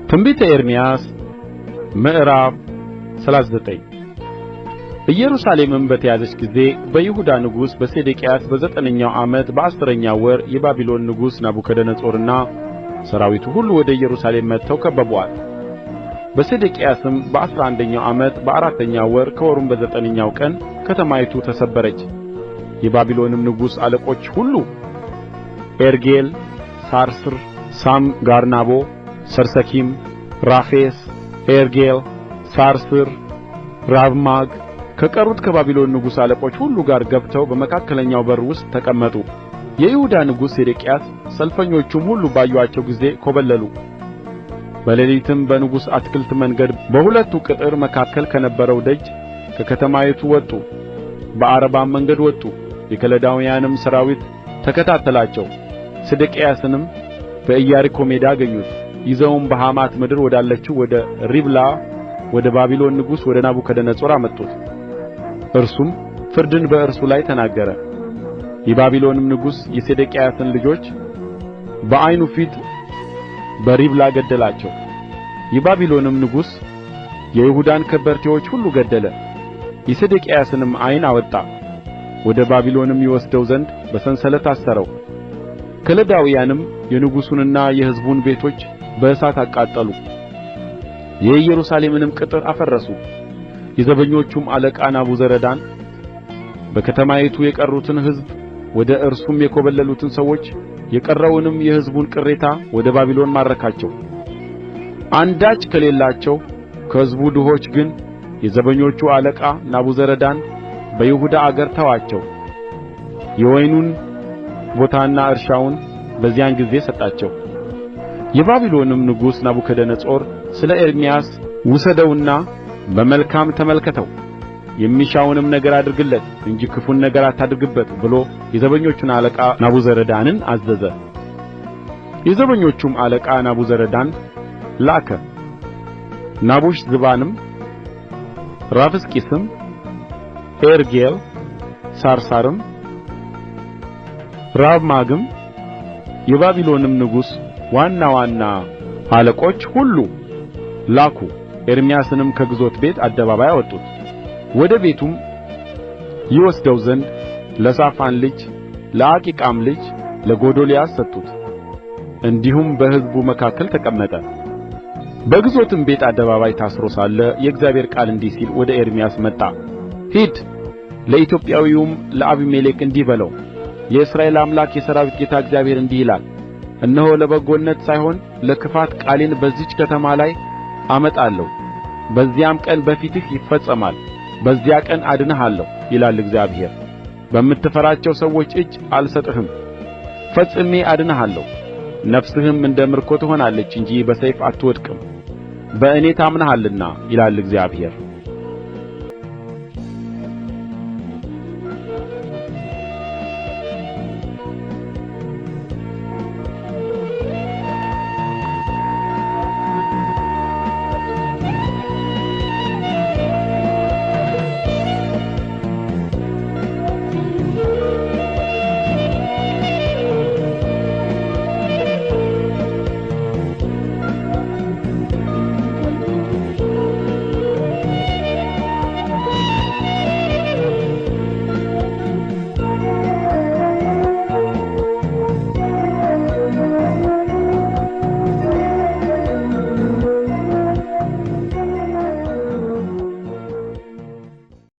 ትንቢተ ኤርምያስ ምዕራፍ 39 ኢየሩሳሌምም በተያዘች ጊዜ በይሁዳ ንጉሥ በሴዴቅያስ በዘጠነኛው ዓመት በአሥረኛው ወር የባቢሎን ንጉሥ ናቡከደነፆርና ሠራዊቱ ሁሉ ወደ ኢየሩሳሌም መጥተው ከበቡአት። በሴዴቅያስም በአሥራ አንደኛው ዓመት በአራተኛው ወር ከወሩም በዘጠነኛው ቀን ከተማይቱ ተሰበረች። የባቢሎንም ንጉሥ አለቆች ሁሉ ኤርጌል፣ ሳራስር፣ ሳምጋርናቦ፣ ሰርሰኪም፣ ራፌስ፣ ኤርጌል፣ ሳራስር፣ ራብማግ ከቀሩት ከባቢሎን ንጉሥ አለቆች ሁሉ ጋር ገብተው በመካከለኛው በር ውስጥ ተቀመጡ። የይሁዳ ንጉሥ ሴዴቅያስ ሰልፈኞቹም ሁሉ ባዩአቸው ጊዜ ኰበለሉ። በሌሊትም በንጉሡ አትክልት መንገድ በሁለቱ ቅጥር መካከል ከነበረው ደጅ ከከተማይቱ ወጡ፣ በዓረባም መንገድ ወጡ። የከለዳውያንም ሠራዊት ተከታተላቸው። ሴዴቅያስንም በኢያሪኮ ሜዳ አገኙት። ይዘውም በሐማት ምድር ወዳለችው ወደ ሪብላ ወደ ባቢሎን ንጉሥ ወደ ናቡከደነፆር አመጡት። እርሱም ፍርድን በእርሱ ላይ ተናገረ። የባቢሎንም ንጉሥ የሴዴቅያስን ልጆች በዓይኑ ፊት በሪብላ ገደላቸው። የባቢሎንም ንጉሥ የይሁዳን ከበርቴዎች ሁሉ ገደለ። የሴዴቅያስንም ዓይን አወጣ። ወደ ባቢሎንም ይወስደው ዘንድ በሰንሰለት አሰረው። ከለዳውያንም የንጉሡንና የሕዝቡን ቤቶች በእሳት አቃጠሉ። የኢየሩሳሌምንም ቅጥር አፈረሱ። የዘበኞቹም አለቃ ናቡዘረዳን በከተማይቱ የቀሩትን ሕዝብ ወደ እርሱም የኰበለሉትን ሰዎች የቀረውንም የሕዝቡን ቅሬታ ወደ ባቢሎን ማረካቸው። አንዳች ከሌላቸው ከሕዝቡ ድሆች ግን የዘበኞቹ አለቃ ናቡዘረዳን በይሁዳ አገር ተዋቸው። የወይኑን ቦታና እርሻውን በዚያን ጊዜ ሰጣቸው። የባቢሎንም ንጉሥ ናቡከደነፆር ስለ ኤርምያስ ውሰደውና በመልካም ተመልከተው፣ የሚሻውንም ነገር አድርግለት እንጂ ክፉን ነገር አታድርግበት ብሎ የዘበኞቹን አለቃ ናቡዘረዳንን አዘዘ። የዘበኞቹም አለቃ ናቡዘረዳን ላከ። ናቡሽዝባንም፣ ራፋስቂስም፣ ኤርጌል፣ ሳራስርም፣ ራብማግም የባቢሎንም ንጉሥ ዋና ዋና አለቆች ሁሉ ላኩ። ኤርምያስንም ከግዞት ቤት አደባባይ አወጡት። ወደ ቤቱም ይወስደው ዘንድ ለሳፋን ልጅ ለአኪቃም ልጅ ለጎዶልያስ ሰጡት። እንዲሁም በሕዝቡ መካከል ተቀመጠ። በግዞትም ቤት አደባባይ ታስሮ ሳለ የእግዚአብሔር ቃል እንዲህ ሲል ወደ ኤርምያስ መጣ። ሂድ፣ ለኢትዮጵያዊውም ለአቢሜሌክ እንዲህ በለው፣ የእስራኤል አምላክ የሠራዊት ጌታ እግዚአብሔር እንዲህ ይላል፣ እነሆ ለበጎነት ሳይሆን ለክፋት ቃሌን በዚህች ከተማ ላይ አመጣለሁ። በዚያም ቀን በፊትህ ይፈጸማል። በዚያ ቀን አድንሃለሁ ይላል እግዚአብሔር። በምትፈራቸው ሰዎች እጅ አልሰጥህም፣ ፈጽሜ አድንሃለሁ። ነፍስህም እንደ ምርኮ ትሆናለች እንጂ በሰይፍ አትወድቅም። በእኔ ታምነሃልና ይላል እግዚአብሔር።